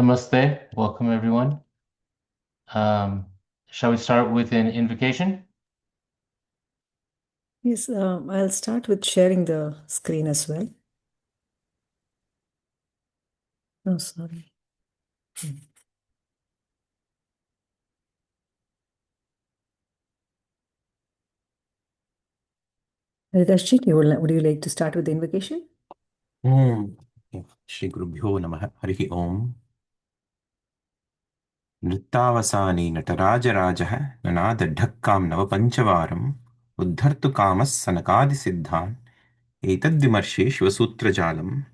Namaste. Welcome, everyone. Shall we start with an invocation? Yes, I'll start with sharing the screen as well. Oh, sorry. Haritash, would you like to start with the invocation? Shri Gurubhyo Namaha Harihi Om. Nrittavasani Natarajarajaha Nanada Dhakkam Navapanchavaram Uddhartu Kamas Sanakadi Siddhan Etadvimarshe Shivasutrajalam.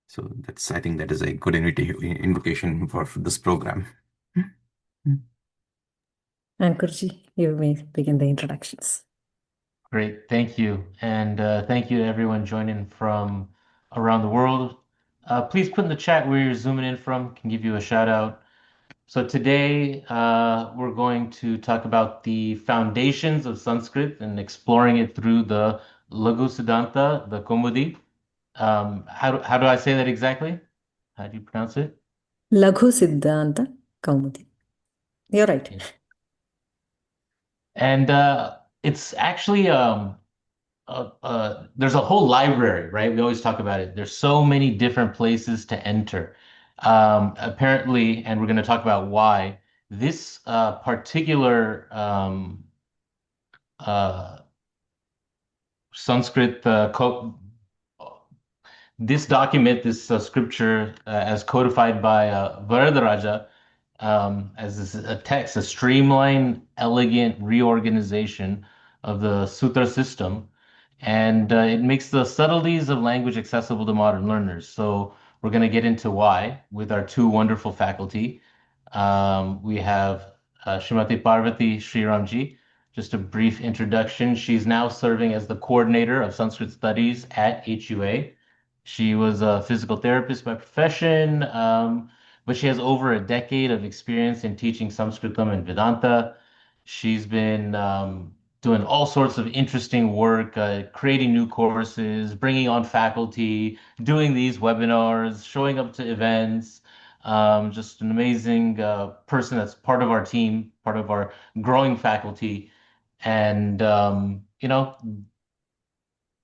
So I think that is a good invocation for this program. Ankurji, you may begin the introductions. Great, thank you. And thank you to everyone joining from around the world. Please put in the chat where you're zooming in from, can give you a shout out. So today we're going to talk about the foundations of Sanskrit and exploring it through the Laghu-Siddhānta-Kaumudī. How do I say that exactly? How do you pronounce it? Laghu-Siddhānta-Kaumudī. You're right. Yeah. And it's actually there's a whole library, right? We always talk about it. There's so many different places to enter. Apparently, and we're going to talk about why this particular Sanskrit this document, this scripture, as codified by Varadaraja, as a text, a streamlined, elegant reorganization of the sutra system, and it makes the subtleties of language accessible to modern learners. So we're going to get into why with our two wonderful faculty. We have Srimati Parvati Sriramji. Just a brief introduction. She's now serving as the coordinator of Sanskrit studies at HUA. She was a physical therapist by profession, but she has over a decade of experience in teaching Sanskritam and Vedanta. She's been doing all sorts of interesting work, creating new courses, bringing on faculty, doing these webinars, showing up to events. Just an amazing person that's part of our team, part of our growing faculty. And,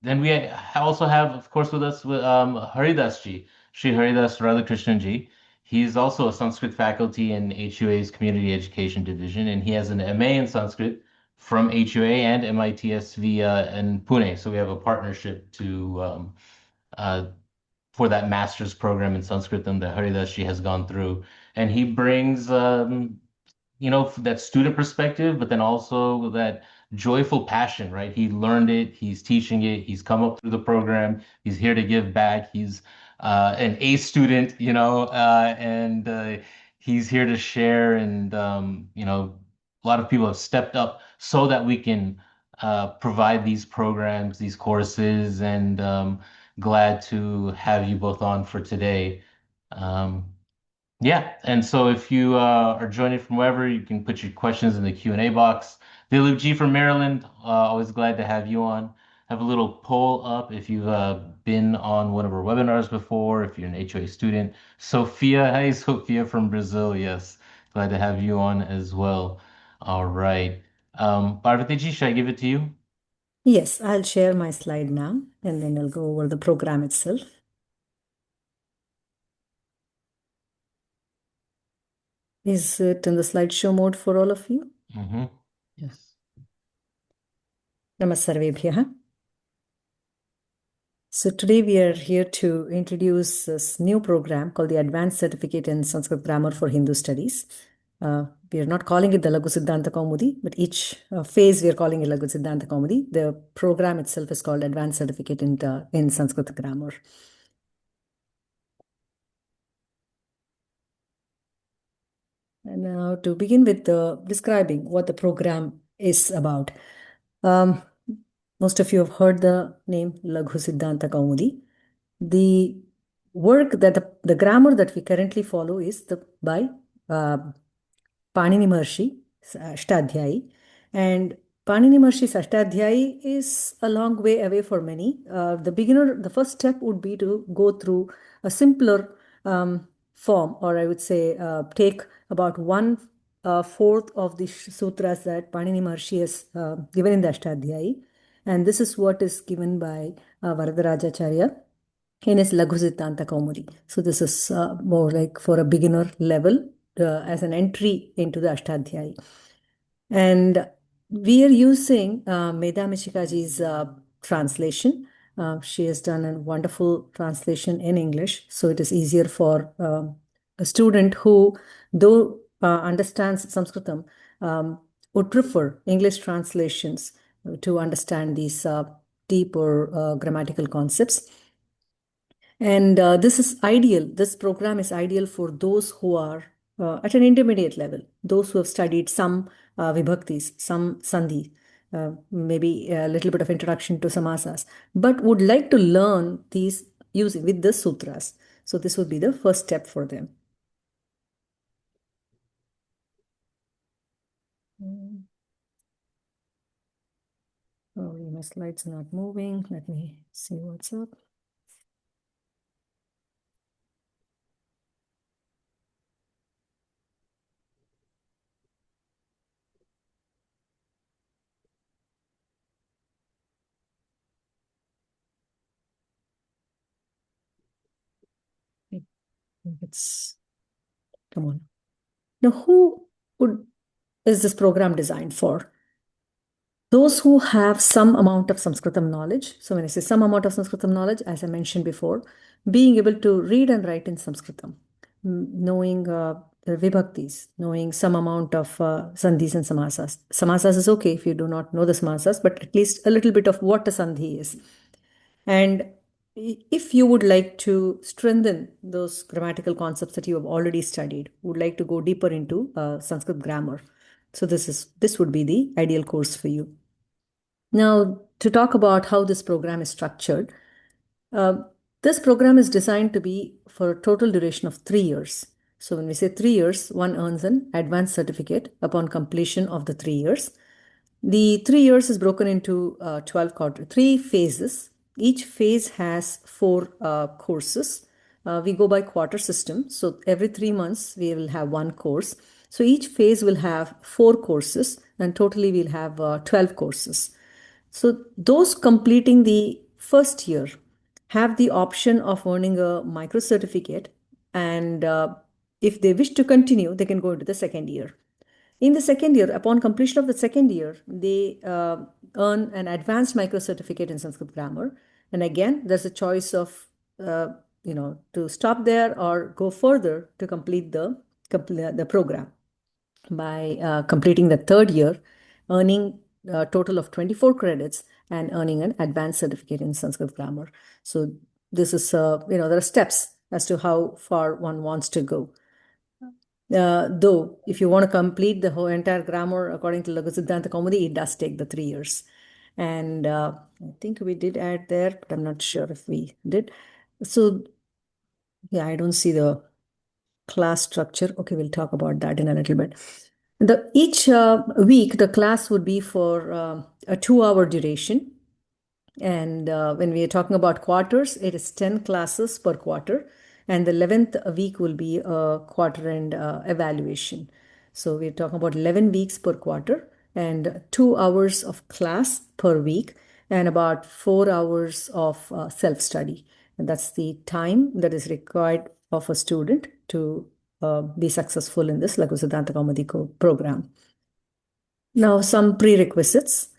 then we also have, of course, with us Haridas ji, Sri Haridas Radhakrishnan ji. He's also a Sanskrit faculty in HUA's Community Education Division, and he has an MA in Sanskrit from HUA and MITSV in Pune. So we have a partnership to for that master's program in Sanskrit that Haridas ji has gone through, and he brings that student perspective, but then also that joyful passion, right? He learned it, he's teaching it, he's come up through the program, he's here to give back, he's an A student, and he's here to share. And, a lot of people have stepped up so that we can provide these programs, these courses, and glad to have you both on for today. Yeah, and so if you are joining from wherever, you can put your questions in the Q&A box. Dilip G from Maryland, always glad to have you on. Have a little poll up if you've been on one of our webinars before, if you're an HOA student. Sophia, hey, Sophia from Brazil, yes. Glad to have you on as well. All right. Parvati ji, should I give it to you? Yes, I'll share my slide now, and then I'll go over the program itself. Is it in the slideshow mode for all of you? Yes. Namasarvebhyah. So today we are here to introduce this new program called the Advanced Certificate in Sanskrit Grammar for Hindu Studies. We are not calling it the Laghu-Siddhānta-Kaumudī, but each phase we are calling it Laghu-Siddhānta-Kaumudī. The program itself is called Advanced Certificate in Sanskrit Grammar. And now to begin with describing what the program is about. Most of you have heard the name Laghu-Siddhānta-Kaumudī. The work that the grammar that we currently follow is by Pāṇini Maharshi, Aṣṭādhyāyī. And Pāṇini Maharshi's Aṣṭādhyāyī is a long way away for many. The first step would be to go through a simpler form, or I would say take about 1/4 of the sutras that Pāṇini Maharshi has given in the Aṣṭādhyāyī. And this is what is given by Varadarajacharya in his Laghu-Siddhānta-Kaumudī. So this is more like for a beginner level as an entry into the Aṣṭādhyāyī. And we are using Medha Michikaji's translation. She has done a wonderful translation in English, so it is easier for a student who, though understands Sanskritam, would prefer English translations to understand these deeper grammatical concepts. And this is ideal. This program is ideal for those who are at an intermediate level, those who have studied some Vibhaktis, some Sandhi, maybe a little bit of introduction to Samāsas, but would like to learn these using with the sutras. So this would be the first step for them. Oh, my slide's not moving. Let me see what's up. It's, come on. Now, who is this program designed for? Those who have some amount of Sanskritam knowledge. So when I say some amount of Sanskritam knowledge, as I mentioned before, being able to read and write in Sanskritam, knowing the Vibhaktis, knowing some amount of Sandhis and Samāsas. Samāsas is okay if you do not know the Samāsas, but at least a little bit of what a Sandhi is. And if you would like to strengthen those grammatical concepts that you have already studied, would like to go deeper into Sanskrit grammar, so this would be the ideal course for you. Now, to talk about how this program is structured, this program is designed to be for a total duration of 3 years. So when we say 3 years, one earns an advanced certificate upon completion of the 3 years. The 3 years is broken into 3 phases. Each phase has 4 courses. We go by quarter system. So every 3 months, we will have 1 course. So each phase will have 4 courses, and totally we'll have 12 courses. So those completing the first year have the option of earning a micro certificate, and if they wish to continue, they can go into the second year. In the second year, upon completion of the second year, they earn an advanced micro certificate in Sanskrit grammar. And again, there's a choice of to stop there or go further to complete the program. By completing the third year, earning a total of 24 credits and earning an advanced certificate in Sanskrit grammar. So this is, there are steps as to how far one wants to go. Though, if you want to complete the whole entire grammar according to Laghu-Siddhānta-Kaumudī, it does take the 3 years. And I think we did add there, but I'm not sure if we did. So, yeah, I don't see the class structure. Okay, we'll talk about that in a little bit. Each week, the class would be for a 2-hour duration. And when we are talking about quarters, it is 10 classes per quarter. And the 11th week will be a quarter end evaluation. So we're talking about 11 weeks per quarter and 2 hours of class per week and about 4 hours of self-study. And that's the time that is required of a student to be successful in this Laghu-Siddhānta-Kaumudī program. Now, some prerequisites.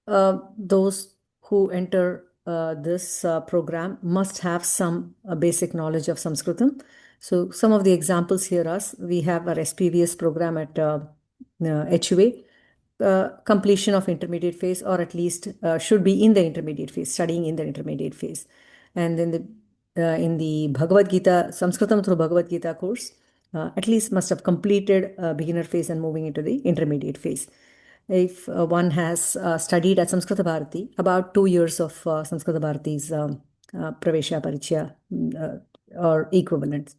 Those who enter this program must have some basic knowledge of Sanskritam. So some of the examples here are, we have our SPVS program at HUA, completion of intermediate phase, or at least should be in the intermediate phase, studying in the intermediate phase. And then in the Bhagavad Gita, Sanskritam through Bhagavad Gita course, at least must have completed beginner phase and moving into the intermediate phase. If one has studied at Samskrita Bharati, about 2 years of Samskrita Bharati's Pravesha Parichaya or equivalent.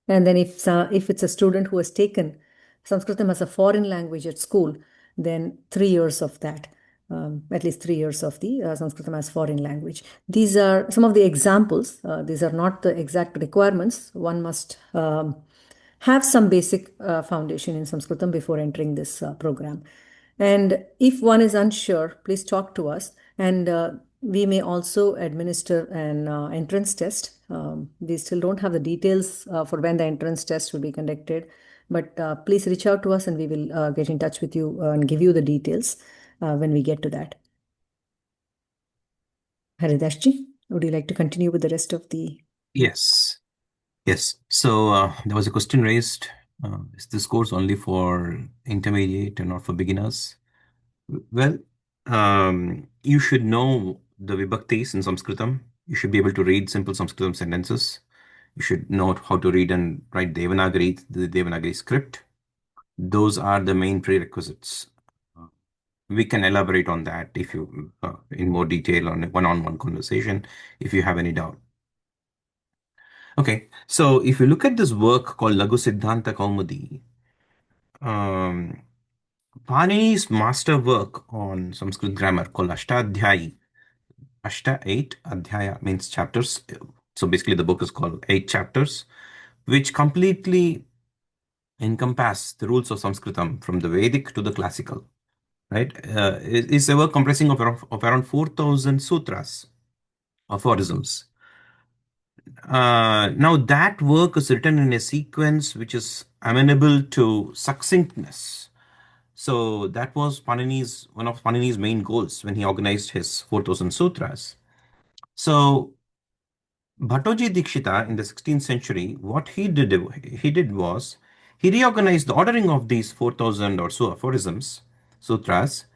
And then if it's a student who has taken Sanskritam as a foreign language at school, then 3 years of that. at least 3 years of the Sanskritam as foreign language. These are some of the examples. These are not the exact requirements. One must have some basic foundation in Sanskritam before entering this program. And if one is unsure, please talk to us. And we may also administer an entrance test. We still don't have the details for when the entrance test will be conducted, but please reach out to us and we will get in touch with you and give you the details when we get to that. Haridashji, would you like to continue with the rest of the... Yes. Yes. So there was a question raised. Is this course only for intermediate and not for beginners? Well, you should know the Vibhaktis in Sanskritam. You should be able to read simple Sanskritam sentences. You should know how to read and write Devanagari, the Devanagari script. Those are the main prerequisites. We can elaborate on that if you, in more detail on a one-on-one conversation, if you have any doubt. Okay, so if you look at this work called Laghu-Siddhānta-Kaumudī, Pāṇini's master work on Sanskrit grammar called Aṣṭādhyāyī. Ashta, 8, Adhyaya means chapters. So basically the book is called 8 chapters, which completely encompass the rules of Sanskritam from the Vedic to the classical. Right? It's a work comprising of around 4,000 sutras, aphorisms. Now that work is written in a sequence which is amenable to succinctness. So that was one of Pāṇini's main goals when he organized his 4,000 sutras. So Bhattoji Dikshita in the 16th century, what he did was he reorganized the ordering of these 4,000 or so aphorisms, sutras,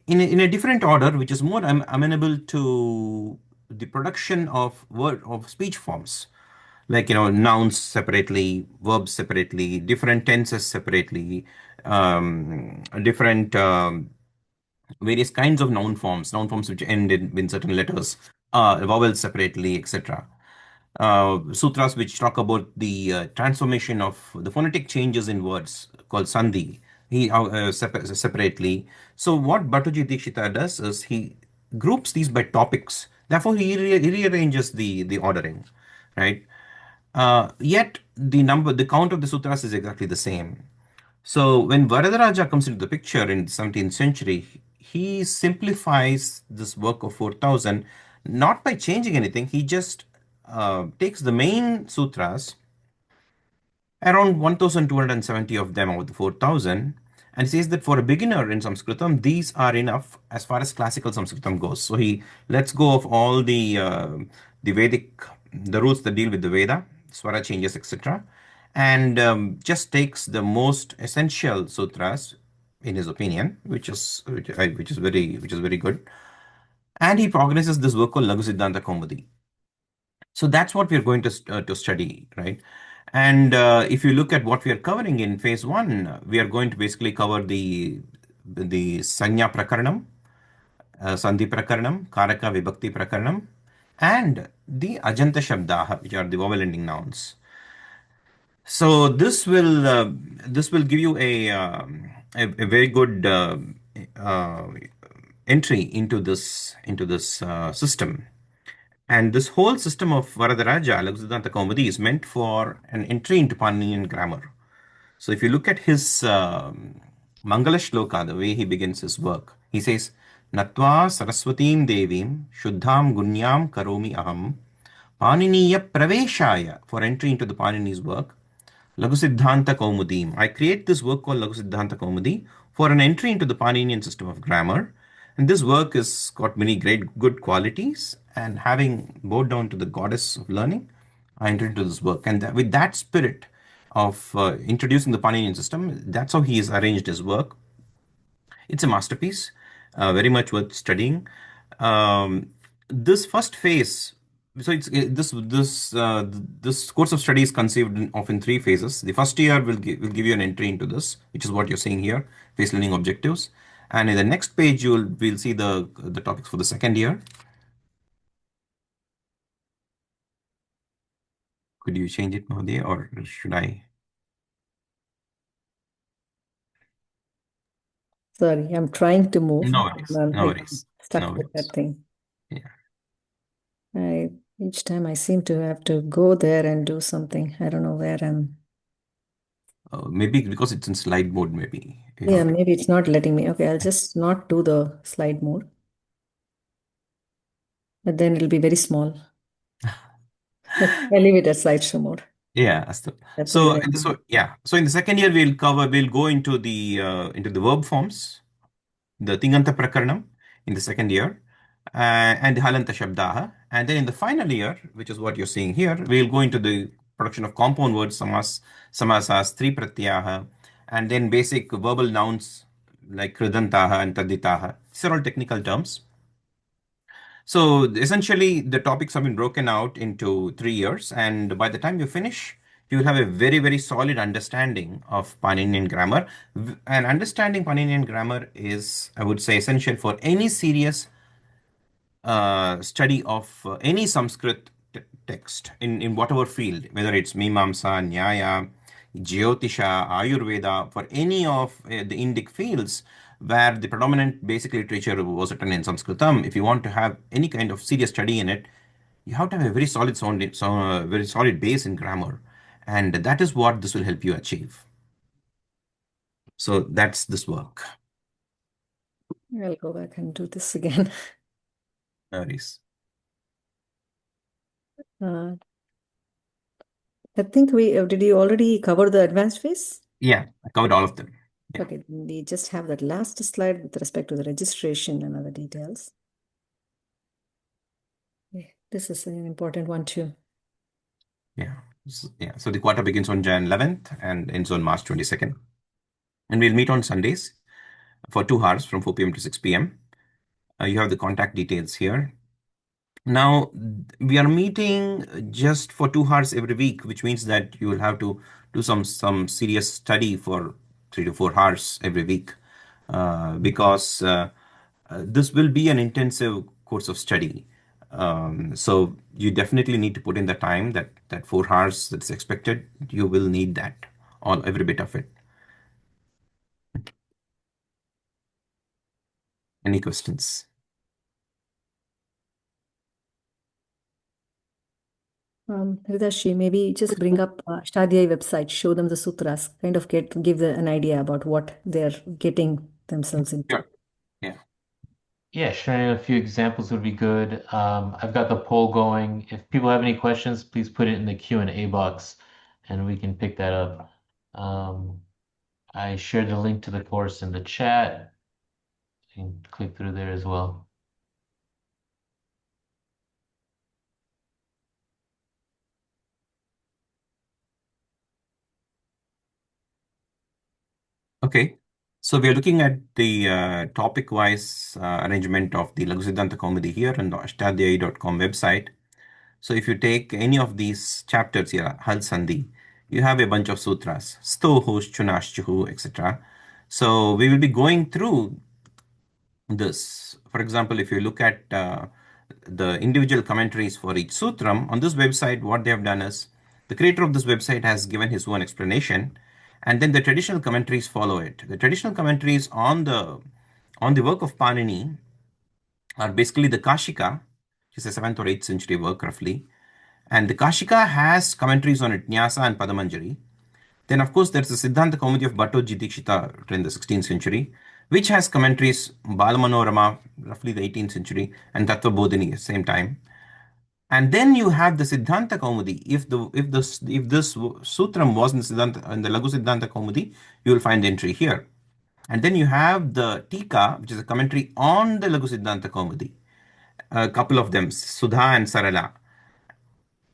in a different order, which is more amenable to the production of speech forms, like nouns separately, verbs separately, different tenses separately, different various kinds of noun forms which end in certain letters, vowels separately, etc. Sutras which talk about the transformation of the phonetic changes in words called Sandhi, separately. So what Bhattoji Dikshita does is he groups these by topics. Therefore, he rearranges the ordering, right? Yet the count of the sutras is exactly the same. So when Varadaraja comes into the picture in the 17th century, he simplifies this work of 4,000, not by changing anything. He just takes the main sutras, around 1,270 of them out of the 4,000, and says that for a beginner in Sanskritam, these are enough as far as classical Sanskritam goes. So he lets go of all the Vedic, the rules that deal with the Veda, Swara changes, etc., and just takes the most essential sutras, in his opinion, which is very good, and he progresses this work called Laghu-Siddhānta-Kaumudī. So that's what we're going to study, right? And if you look at what we are covering in phase 1, we are going to basically cover the Sanya Prakaranam, Sandhi Prakaranam, Karaka Vibhakti Prakaranam, and the Ajanta Shabdaha, which are the vowel ending nouns. So this will give you a very good entry into this system. And this whole system of Varadaraja, Laghu-Siddhānta-Kaumudī, is meant for an entry into Pāṇinian grammar. So if you look at his Mangala Shloka, the way he begins his work, he says, Natva Saraswatīm Devīm Shuddhām Gunyām Karomi Aham Pāṇiniya Praveshaya, for entry into the Pāṇini's work, Laghu-Siddhānta-Kaumudīm. I create this work called Laghu-Siddhānta-Kaumudī for an entry into the Pāṇinian system of grammar. And this work has got many good qualities. And having bowed down to the goddess of learning, I entered into this work. And with that spirit of introducing the Pāṇinian system, that's how he has arranged his work. It's a masterpiece, very much worth studying. This first phase, so it's this course of study is conceived of in 3 phases. The first year will give you an entry into this, which is what you're seeing here, phase learning objectives. And in the next page, we'll see the topics for the second year. Could you change it, Mahodaya, or should I? Sorry, I'm trying to move. No worries. No I'm worries. stuck No with worries. that thing. Yeah. Each time I seem to have to go there and do something. I don't know where I'm. Maybe because it's in slide mode, maybe. You Yeah, have to. maybe it's not letting me. Okay, I'll just not do the slide mode. But then it'll be very small. I'll leave it at slideshow mode. Yeah. That's So, where I so yeah. So in the second year, we'll go into the verb forms, the Tinganta Prakaranam in the second year, and the Halanta Shabdaha. And then in the final year, which is what you're seeing here, we'll go into the production of compound words, samasas, tri pratyaha, and then basic verbal nouns like kridantaha and taditaha. These are all technical terms. So essentially, the topics have been broken out into 3 years, and by the time you finish, you will have a very, very solid understanding of Pāṇinian grammar. And understanding Pāṇinian grammar is, I would say, essential for any serious study of any Sanskrit text in whatever field, whether it's Mimamsa, Nyaya, Jyotisha, Ayurveda, for any of the Indic fields where the predominant basic literature was written in Sanskritam. If you want to have any kind of serious study in it, you have to have a very solid very solid base in grammar, and that is what this will help you achieve. So that's this work. I'll go back and do this again. No worries. I think did you already cover the advanced phase? Yeah, I covered all of them. Yeah. Okay, we just have that last slide with respect to the registration and other details. This is an important one too. Yeah. So the quarter begins on Jan 11th and ends on March 22nd. And we'll meet on Sundays for 2 hours from 4 p.m. to 6 p.m. You have the contact details here. Now, we are meeting just for 2 hours every week, which means that you will have to do some serious study for 3 to 4 hours every week, because this will be an intensive course of study. So you definitely need to put in the time, that 4 hours that's expected. You will need that, every bit of it. Any questions? Hridashi, maybe just bring up Aṣṭādhyāyī website, show them the sutras, kind of give an idea about what they're getting themselves into. Sure. Yeah. Yeah, sharing a few examples would be good. I've got the poll going. If people have any questions, please put it in the Q&A box and we can pick that up. I shared the link to the course in the chat. You can click through there as well. Okay. So we are looking at the topic-wise arrangement of the Laghu-Siddhānta-Kaumudī here on the Aṣṭādhyāyī.com website. So if you take any of these chapters here, Hal Sandhi, you have a bunch of sutras, Stohos, Chunashchuhu, etc. So we will be going through this. For example, if you look at the individual commentaries for each sutram on this website, what they have done is the creator of this website has given his own explanation, and then the traditional commentaries follow it. The traditional commentaries on the work of Pāṇini are basically the Kashika, which is a 7th or 8th century work roughly, and the Kashika has commentaries on it, Nyasa and Padamanjari. Then, of course, there's the Siddhānta-Kaumudī of Bhattoji Dikshita written in the 16th century, which has commentaries Balamanorama, roughly the 18th century, and Tattva Bodhini, same time. And then you have the Siddhānta-Kaumudī. If this sutram was in the Laghu-Siddhānta-Kaumudī, you will find the entry here. And then you have the Tika, which is a commentary on the Laghu-Siddhānta-Kaumudī. A couple of them, Sudha and Sarala.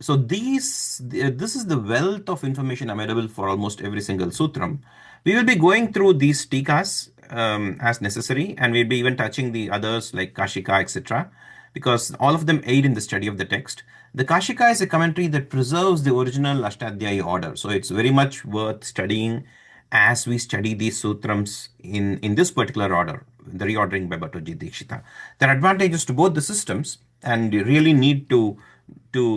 So this is the wealth of information available for almost every single sutram. We will be going through these tikas as necessary, and we'll be even touching the others like Kashika, etc., because all of them aid in the study of the text. The Kashika is a commentary that preserves the original Aṣṭādhyāyī order, so it's very much worth studying as we study these sutrams in this particular order, the reordering by Bhattoji Dikshita. There are advantages to both the systems, and you really need to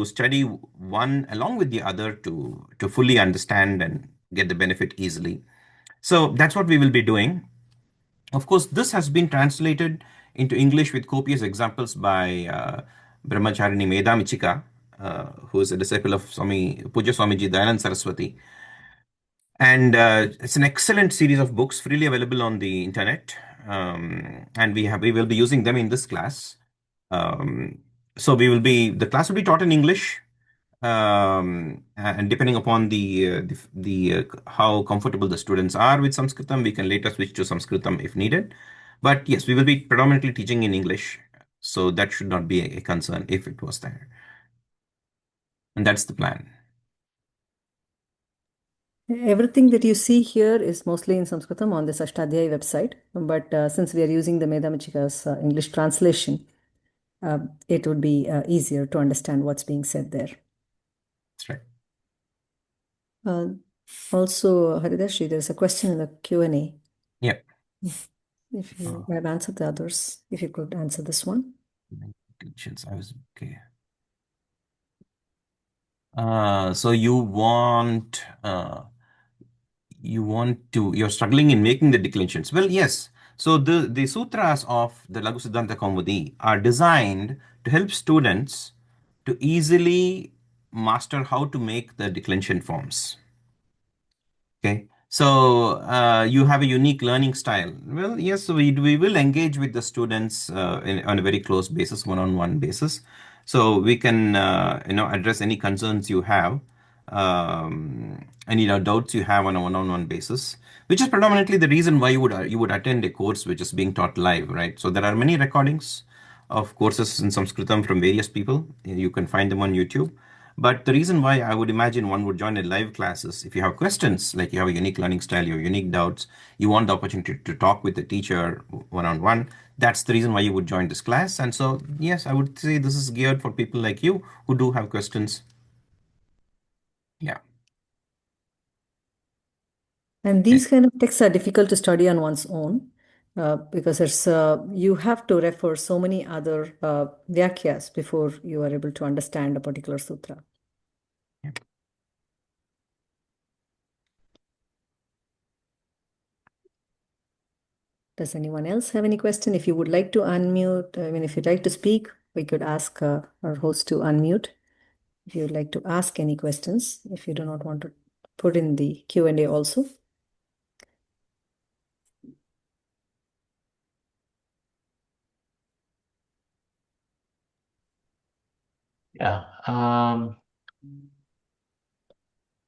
study one along with the other to fully understand and get the benefit easily. So that's what we will be doing. Of course, this has been translated into English with copious examples by Brahmacharini Medamichika, who is a disciple of Swami Puja Swamiji Dayanand Saraswati. And it's an excellent series of books freely available on the internet. And we will be using them in this class. So the class will be taught in English. And depending upon how comfortable the students are with Sanskritam, we can later switch to Sanskritam if needed. But yes, we will be predominantly teaching in English. So that should not be a concern if it was there. And that's the plan. Everything that you see here is mostly in Sanskritam on this Aṣṭādhyāyī website. But since we are using the Medamichika's English translation, it would be easier to understand what's being said there. That's right. Also, Haridashi, there's a question in the Q&A. Yeah. If you have answered the others, if you could answer this one. Okay. So you're struggling in making the declensions. Well, yes. So the sutras of the Laghu-Siddhānta-Kaumudī are designed to help students to easily master how to make the declension forms. Okay. So you have a unique learning style. Well, yes, we will engage with the students on a very close basis, one-on-one basis. So we can address any concerns you have, any doubts you have on a one-on-one basis, which is predominantly the reason why you would attend a course which is being taught live, right? So there are many recordings of courses in Sanskritam from various people. You can find them on YouTube. But the reason why I would imagine one would join a live class is if you have questions, like you have a unique learning style, you have unique doubts, you want the opportunity to talk with the teacher one-on-one. That's the reason why you would join this class. And so, yes, I would say this is geared for people like you who do have questions. Yeah. And these kind of texts are difficult to study on one's own because you have to refer so many other vyakyas before you are able to understand a particular sutra. Yeah. Does anyone else have any question? If you would like to unmute, if you'd like to speak, we could ask our host to unmute. If you'd like to ask any questions, if you do not want to put in the Q&A also. Yeah.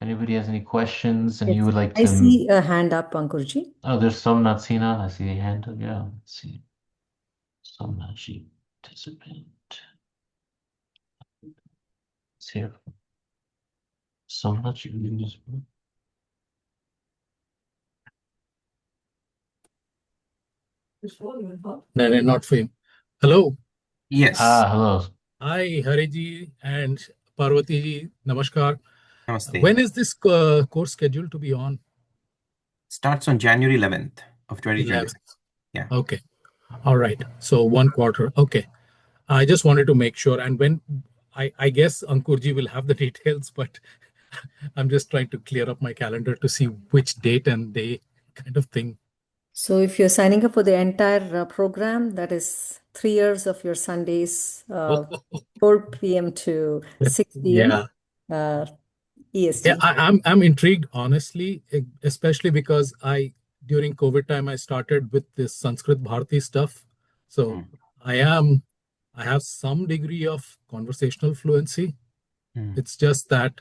Anybody has any questions and you would like I to... see a hand up, Ankurji. Oh, there's Somnathina. I see a hand up. Yeah, let's see. Somnathji participant. It's here. Somnathji. No, not for him. Hello. Yes. Hello. Hi, Hariji and Parvati ji. Namaskar. Namaste. When is this course scheduled to be on? Starts on January 11th of 2026. 11th. Yeah. Okay. All right. So 1 quarter. Okay. I just wanted to make sure. And when I guess Ankurji will have the details, but I'm just trying to clear up my calendar to see which date and day kind of thing. So if you're signing up for the entire program, that is 3 years of your Sundays, 4 p.m. to 6 p.m. EST. Yeah, I'm intrigued, honestly, especially because during COVID time, I started with this Sanskrit Bharati stuff. So I have some degree of conversational fluency. It's just that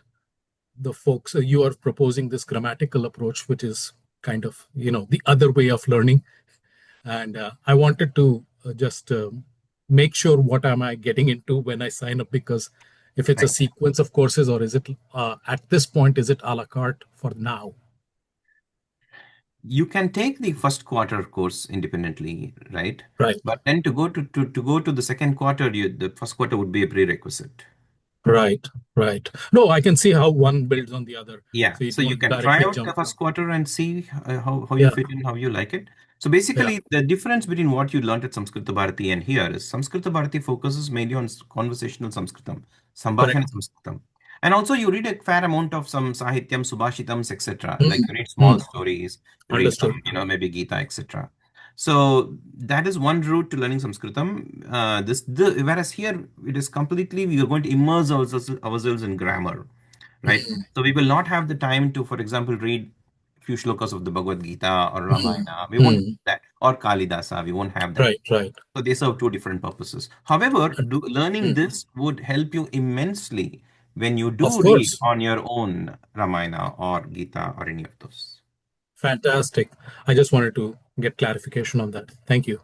the folks, you are proposing this grammatical approach, which is kind of, the other way of learning. And I wanted to just make sure what am I getting into when I sign up, because if it's a sequence of courses, or is it at this point, is it a la carte for now? You can take the first quarter course independently, right? Right. But then to go to the second quarter, the first quarter would be a prerequisite. Right. No, I can see how one builds on the other. Yeah. So you can try out the first quarter and see how you fit in, how you like it. So basically, the difference between what you learned at Samskrita Bharati and here is Samskrita Bharati focuses mainly on conversational Sanskritam, Sambhashana Sanskritam. And also you read a fair amount of some Sahityam, Subhashitams, etc. Like you read small stories, you read some, maybe Gita, etc. So that is one route to learning Sanskritam. Whereas here it is completely, we are going to immerse ourselves in grammar, right? So we will not have the time to, for example, read few shlokas of the Bhagavad Gita or Ramayana. We won't do that. Or Kalidasa, we won't have that. Right. So they serve two different purposes. However, learning this would help you immensely when you Of do read course. on your own Ramayana or Gita or any of those. Fantastic. I just wanted to get clarification on that. Thank you.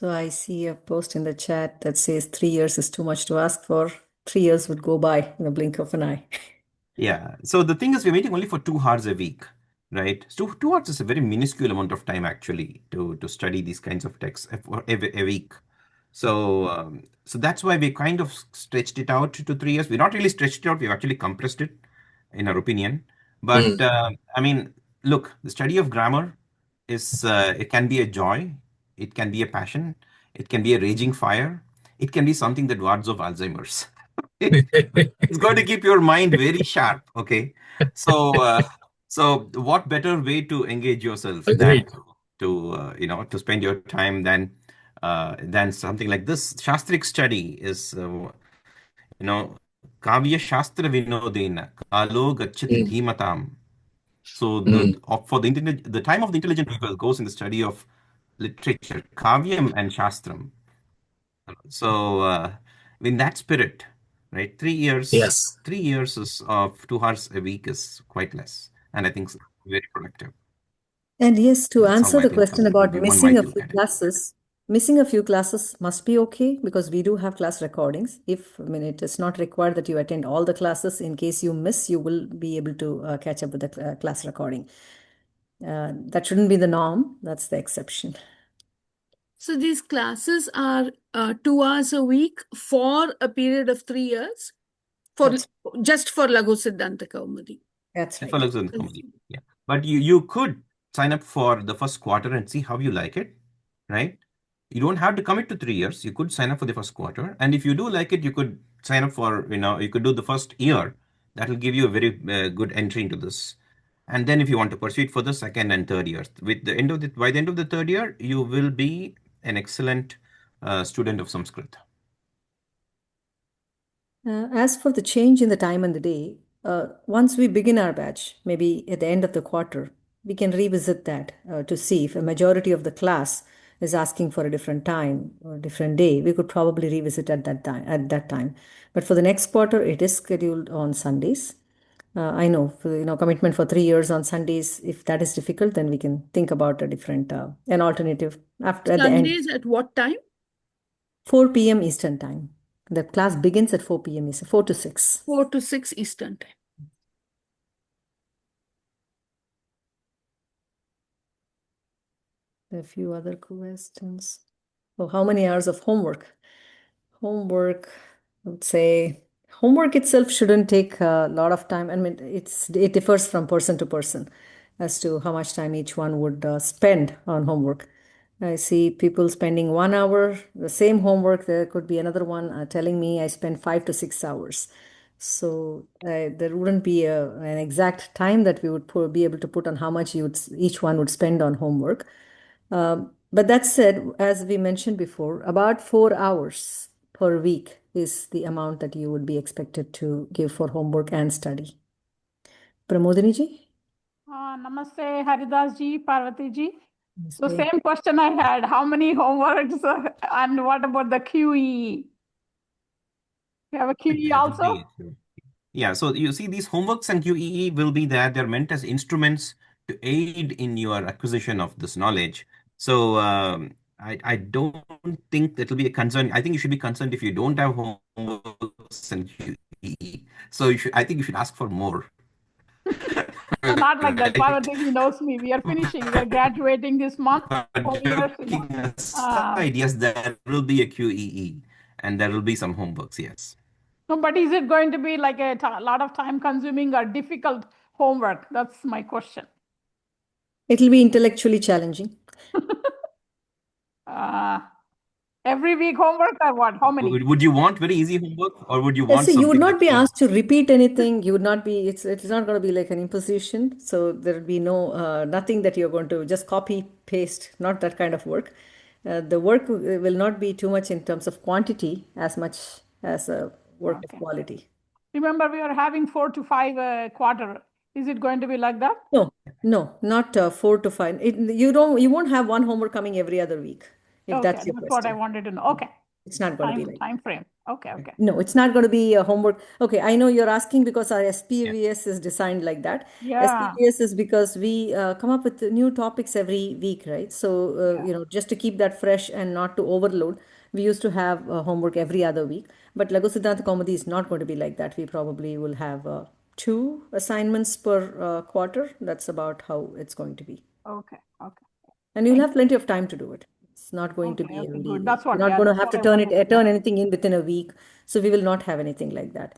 So I see a post in the chat that says 3 years is too much to ask for. 3 years would go by in a blink of an eye. Yeah. So the thing is, we're waiting only for 2 hours a week, right? So 2 hours is a very minuscule amount of time actually to study these kinds of texts for a week. So so that's why we kind of stretched it out to 3 years. We're not really stretched it out. We've actually compressed it, in our opinion. But I mean, look, the study of grammar is it can be a joy, it can be a passion, it can be a raging fire, it can be something that wards of Alzheimer's. It's going to keep your mind very sharp. Okay. So what better way to engage yourself than Agreed. to spend your time than something like this. Shastric study is Kavya Shastra Vinodena Kalo Gachati Dhimatam. So the time of the intelligent people goes in the study of literature, Kavyam and Shastram. So in that spirit, right? 3 years, Yes. 3 years of 2 hours a week is quite less, and I think it's very productive. And yes, to That's how answer I the think question about one might look at it. missing a few classes must be okay because we do have class recordings. It is not required that you attend all the classes. In case you miss, you will be able to catch up with the class recording. That shouldn't be the norm. That's the exception. So these classes are 2 hours a week for a period of 3 years just for Laghu-Siddhānta-Kaumudī. That's For right. Laghu-Siddhānta-Kaumudī, yeah. But you could sign up for the first quarter and see how you like it, right? You don't have to commit to 3 years. You could sign up for the first quarter, and if you do like it, you could sign up for you could do the first year. That will give you a very good entry into this. And then if you want to pursue it for the second and third years, by the end of the third year, you will be an excellent student of Sanskrit. As for the change in the time and the day, once we begin our batch, maybe at the end of the quarter, we can revisit that to see if a majority of the class is asking for a different time or a different day. We could probably revisit at that time. But for the next quarter, it is scheduled on Sundays. I know, commitment for 3 years on Sundays. If that is difficult, then we can think about a different, an alternative at the end. Sundays at what time? 4 p.m. Eastern time. The class begins at 4 p.m. 4 to 6. 4 to 6 Eastern time. A few other questions. Oh, how many hours of homework? Homework, I would say homework itself shouldn't take a lot of time. I mean, it differs from person to person as to how much time each one would spend on homework. I see people spending 1 hour, the same homework. There could be another one telling me I spend 5 to 6 hours. So there wouldn't be an exact time that we would be able to put on how much each one would spend on homework. But that said, as we mentioned before, about 4 hours per week is the amount that you would be expected to give for homework and study. Pramodini ji? Namaste, Haridas ji, Parvati ji. So same question I had, how many homeworks and what about the QE? You have a QE also? Yeah, so you see these homeworks and QEE will be there. They're meant as instruments to aid in your acquisition of this knowledge. So I don't think that will be a concern. I think you should be concerned if you don't have homeworks and QEE. So I think you should ask for more. Not like that. Parvati knows me. We are finishing. We are graduating this month. 4 years. Yes, there will be a QEE and there will be some homeworks, yes. No, but is it going to be like a lot of time consuming or difficult homework? That's my question. It will be intellectually challenging. Every week homework or what? How many? Would you want very easy homework, or would you Yes, want so you would something not be that asked to repeat anything. You would not be, it's not going to be like an imposition. So there will be nothing that you're going to just copy, paste, not that kind of work. The work will not be too much in terms of quantity as much as a work of Okay. quality. Remember, we are having 4 to 5 a quarter. Is it going to be like that? No, not 4 to 5. You won't have one homework coming every other week, if Okay, that's your that's what I question. wanted to know. Okay. It's not going to be like Time frame. Okay. No, it's not going to be a homework. Okay, I know you're asking because our SPVS is designed like that. Yeah. SPVS is because we come up with new topics every week, right? So, just to keep that fresh and not to overload, we used to have homework every other week. But Laghu-Siddhānta-Kaumudī is not going to be like that. We probably will have 2 assignments per quarter. That's about how it's going to be. Okay. And you'll have plenty of time to do it. It's not going to be good. really, That's what, you're not going to have to that's what I wanted to turn know. anything in within a week. So we will not have anything like that.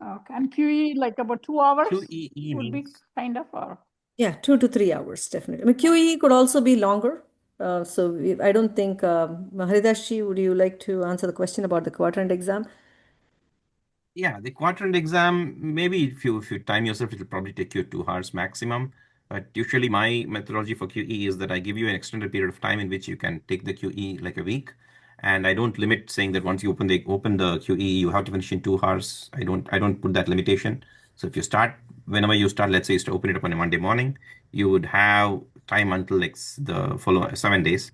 Okay. And QE like about 2 hours QEE would be means? kind of, or? Yeah, 2 to 3 hours, definitely. I mean, QE could also be longer. I don't think, Haridashi, would you like to answer the question about the quadrant exam? Yeah, the quadrant exam, maybe if you time yourself, it'll probably take you 2 hours maximum. But usually my methodology for QE is that I give you an extended period of time in which you can take the QE like a week. And I don't limit saying that once you open the QE, you have to finish in 2 hours. I don't put that limitation. So if you start, whenever you start, let's say you to open it up on a Monday morning, you would have time until like the following 7 days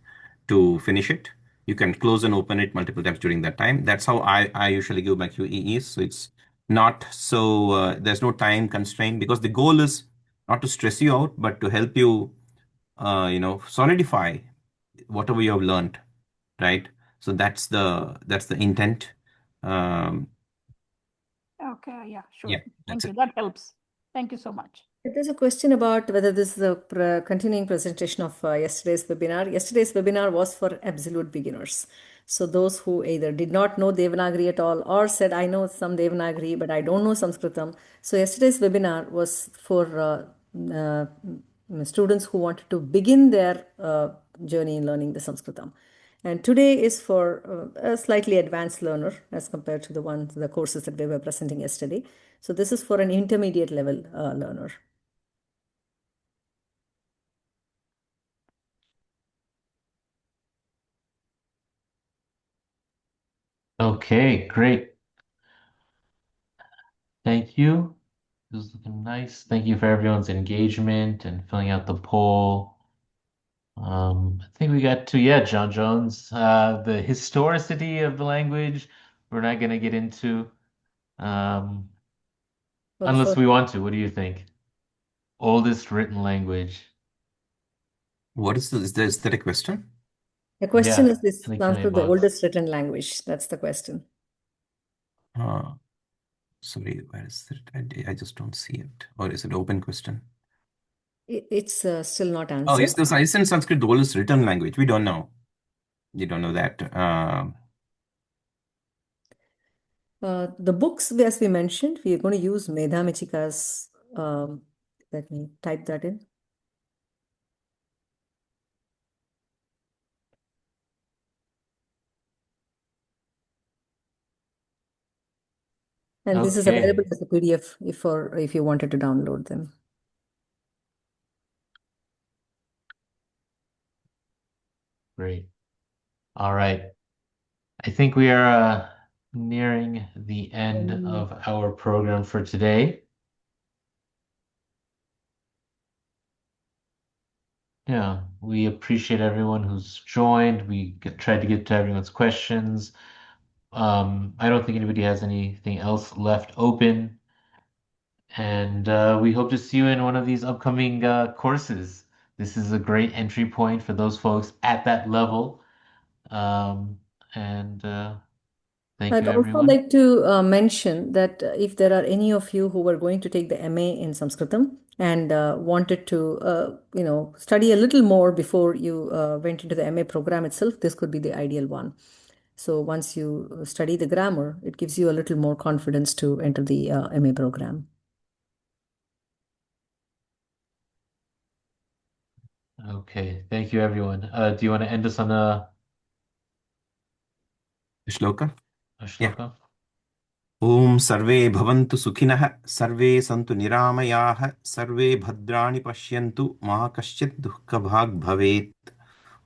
to finish it. You can close and open it multiple times during that time. That's how I usually give my QEEs. So it's not so there's no time constraint, because the goal is not to stress you out, but to help you, solidify whatever you have learned, right? So that's the intent. Um, Okay, yeah, sure. yeah, Thank that's you. it. That helps. Thank you so much. There's a question about whether this is a continuing presentation of yesterday's webinar. Yesterday's webinar was for absolute beginners. So those who either did not know Devanagari at all or said, I know some Devanagari, but I don't know Sanskritam. So yesterday's webinar was for students who wanted to begin their journey in learning the Sanskritam. And today is for a slightly advanced learner as compared to the courses that we were presenting yesterday. So this is for an intermediate level learner. Okay, great. Thank you. This is looking nice. Thank you for everyone's engagement and filling out the poll. I think we got to, John Jones, the historicity of the language, we're not going to get into, unless we want to. What do you think? Oldest written language. What is that a question? The question Yeah, is this in the Q&A Sanskrit, the box. oldest written language? That's the question. Sorry, where is it? I just don't see it. Or is it open question? It's still not Oh, answered. isn't Sanskrit the oldest written language? We don't know. You don't know that. The books, as we mentioned, we are going to use Medha Michika's. Let me type that in. And this is available as a PDF if you wanted to download them. Great. All right. I think we are nearing the end of our program for today. Yeah, we appreciate everyone who's joined. We tried to get to everyone's questions. I don't think anybody has anything else left open. And we hope to see you in one of these upcoming courses. This is a great entry point for those folks at that level. And thank I'd you, also everyone. like to mention that if there are any of you who were going to take the MA in Sanskritam and wanted to, study a little more before you went into the MA program itself, this could be the ideal one. So once you study the grammar, it gives you a little more confidence to enter the MA program. Okay, thank you, everyone. Do you want to end us on a Shloka? Yeah. Shloka. Om sarve bhavantu sukhinah, sarve santu niramayah, sarve bhadrani pashyantu, ma kaschit dukkha bhag bhavet.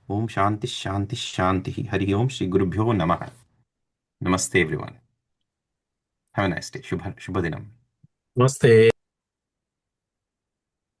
Om shanti shanti shanti. Hari Om Shri Gurubhyo Namah. Namaste everyone. Have a nice day. Shubha Dinam. Namaste.